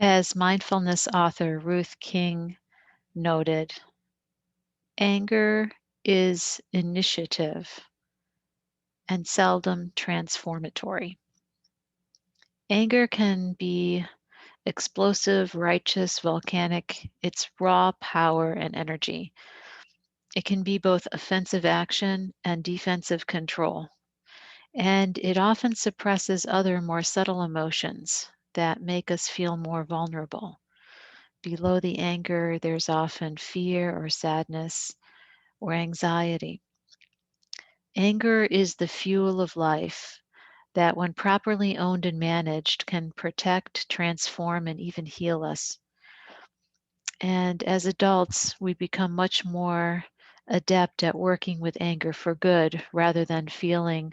As mindfulness author Ruth King noted, anger is initiative and seldom transformatory. Anger can be explosive, righteous, volcanic. It's raw power and energy. It can be both offensive action and defensive control. And it often suppresses other more subtle emotions that make us feel more vulnerable. Below the anger, there's often fear or sadness or anxiety. Anger is the fuel of life that, when properly owned and managed, can protect, transform, and even heal us. And as adults, we become much more adept at working with anger for good rather than feeling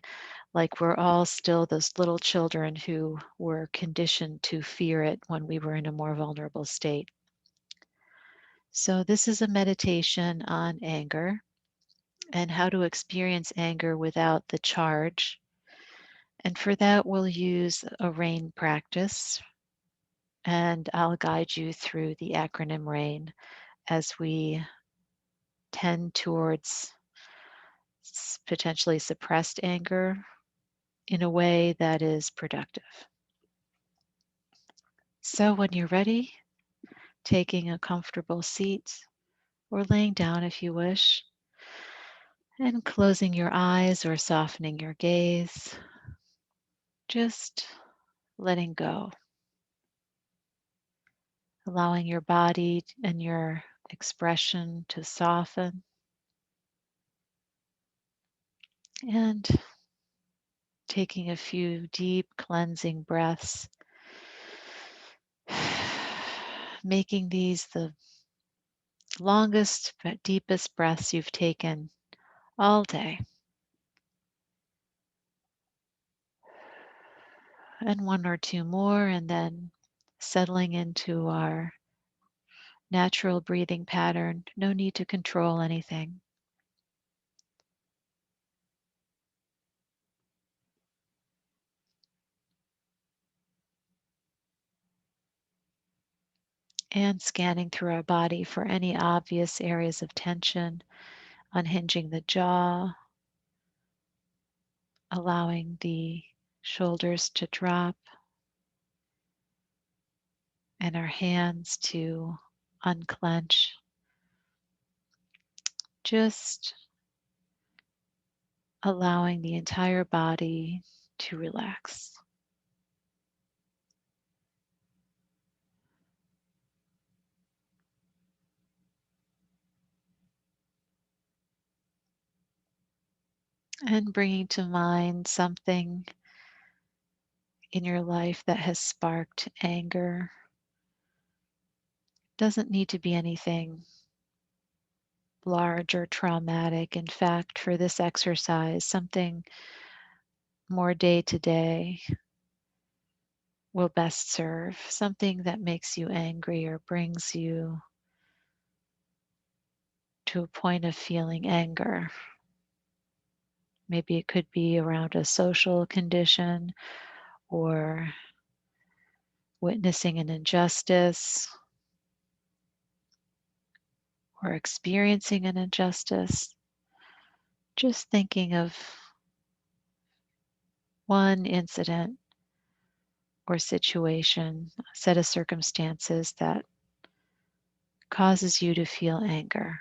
like we're all still those little children who were conditioned to fear it when we were in a more vulnerable state. So, this is a meditation on anger and how to experience anger without the charge. And for that, we'll use a RAIN practice, and I'll guide you through the acronym RAIN as we tend towards potentially suppressed anger in a way that is productive. So, when you're ready, taking a comfortable seat or laying down if you wish, and closing your eyes or softening your gaze, just letting go, allowing your body and your expression to soften, and taking a few deep cleansing breaths, making these the longest but deepest breaths you've taken all day. And one or two more, and then settling into our natural breathing pattern. No need to control anything. And scanning through our body for any obvious areas of tension, unhinging the jaw, allowing the shoulders to drop, and our hands to unclench. Just allowing the entire body to relax. And bringing to mind something in your life that has sparked anger. Doesn't need to be anything large or traumatic. In fact, for this exercise, something more day to day will best serve. Something that makes you angry or brings you to a point of feeling anger. Maybe it could be around a social condition or witnessing an injustice or experiencing an injustice. Just thinking of one incident or situation, a set of circumstances that causes you to feel anger.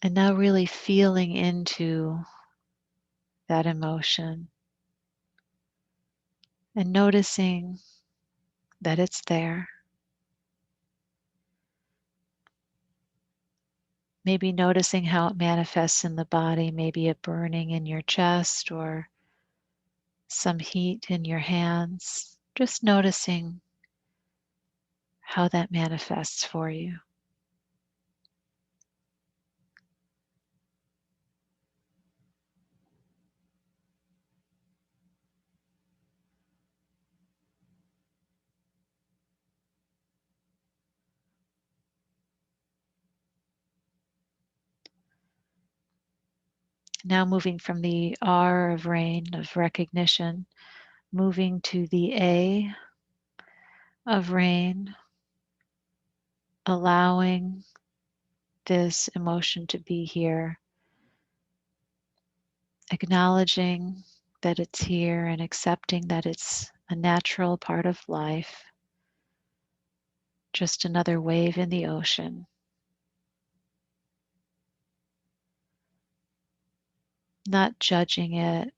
And now really feeling into that emotion and noticing that it's there. Maybe noticing how it manifests in the body, maybe a burning in your chest or some heat in your hands. Just noticing how that manifests for you. Now moving from the R of rain, of recognition, moving to the A of rain, allowing this emotion to be here, acknowledging that it's here and accepting that it's a natural part of life, just another wave in the ocean. Not judging it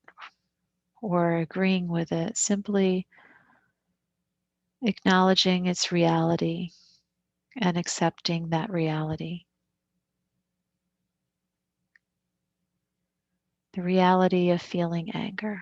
or agreeing with it, simply acknowledging its reality and accepting that reality. The reality of feeling anger.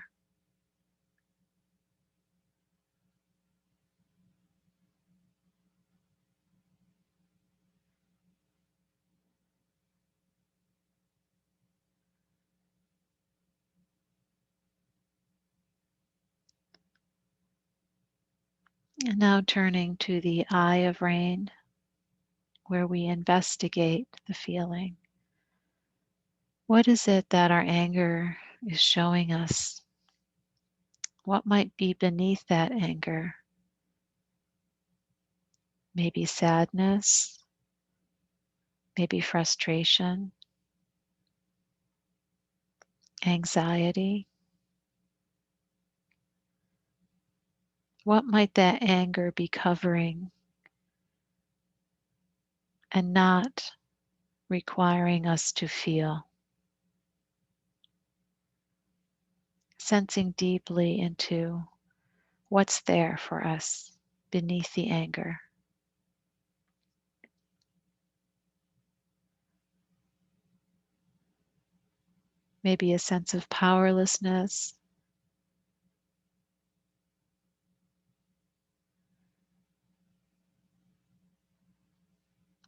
And now turning to the I of rain, where we investigate the feeling. What is it that our anger is showing us? What might be beneath that anger? Maybe sadness, maybe frustration, anxiety. What might that anger be covering and not requiring us to feel? Sensing deeply into what's there for us beneath the anger. Maybe a sense of powerlessness,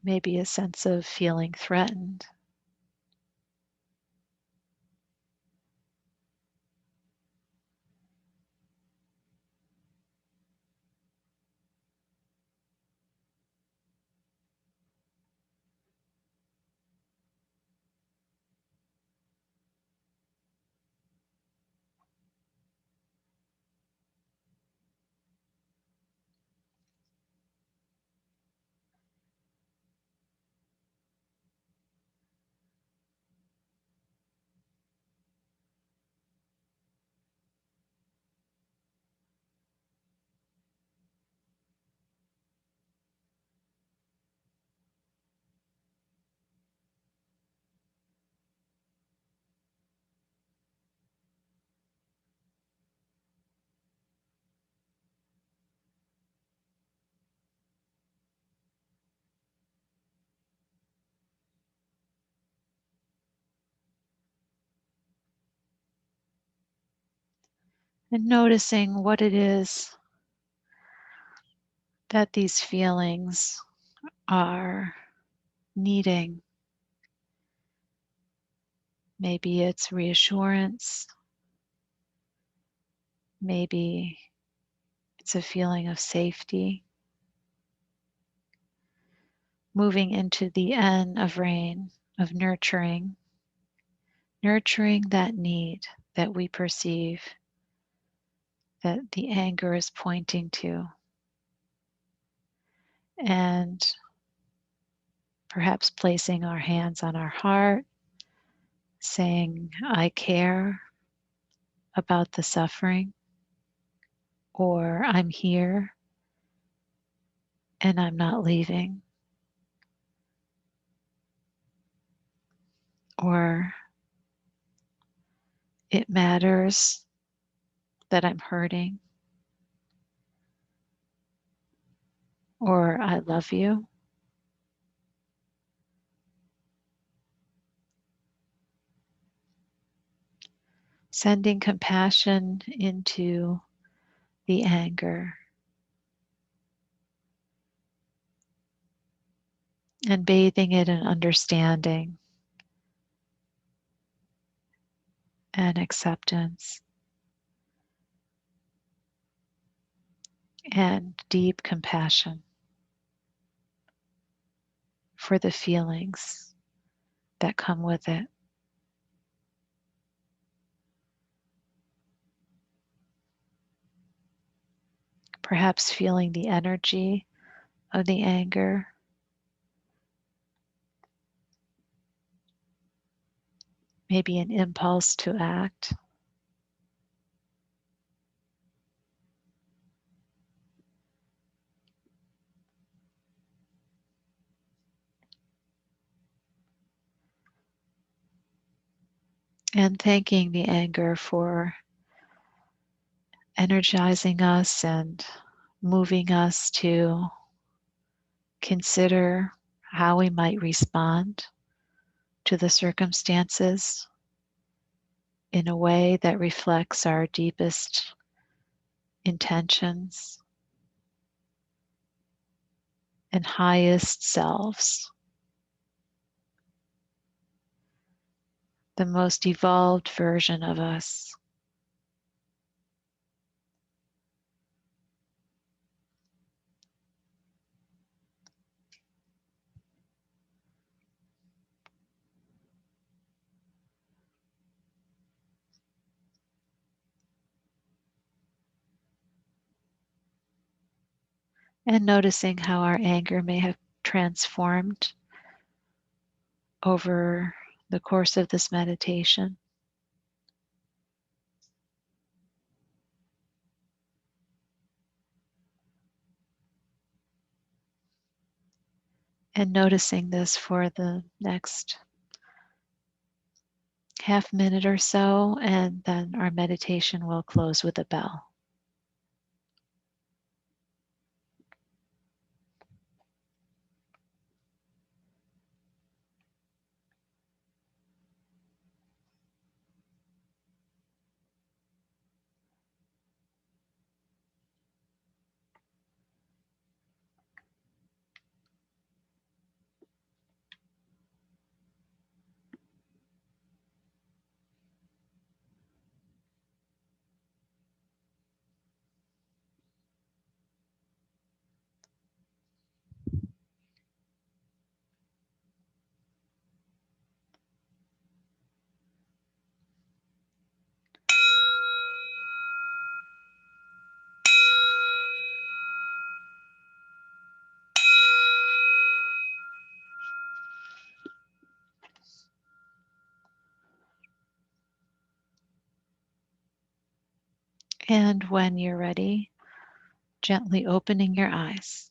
maybe a sense of feeling threatened. And noticing what it is that these feelings are needing. Maybe it's reassurance, maybe it's a feeling of safety. Moving into the N of rain, of nurturing that need that we perceive that the anger is pointing to. And perhaps placing our hands on our heart, saying, I care about the suffering, or I'm here and I'm not leaving, or it matters that I'm hurting, or I love you. Sending compassion into the anger and bathing it in understanding and acceptance and deep compassion for the feelings that come with it. perhaps feeling the energy of the anger. Maybe an impulse to act. And thanking the anger for energizing us and moving us to consider how we might respond to the circumstances in a way that reflects our deepest intentions and highest selves, the most evolved version of us. And noticing how our anger may have transformed over the course of this meditation. And noticing this for the next half minute or so, and then our meditation will close with a bell. And when you're ready, gently opening your eyes.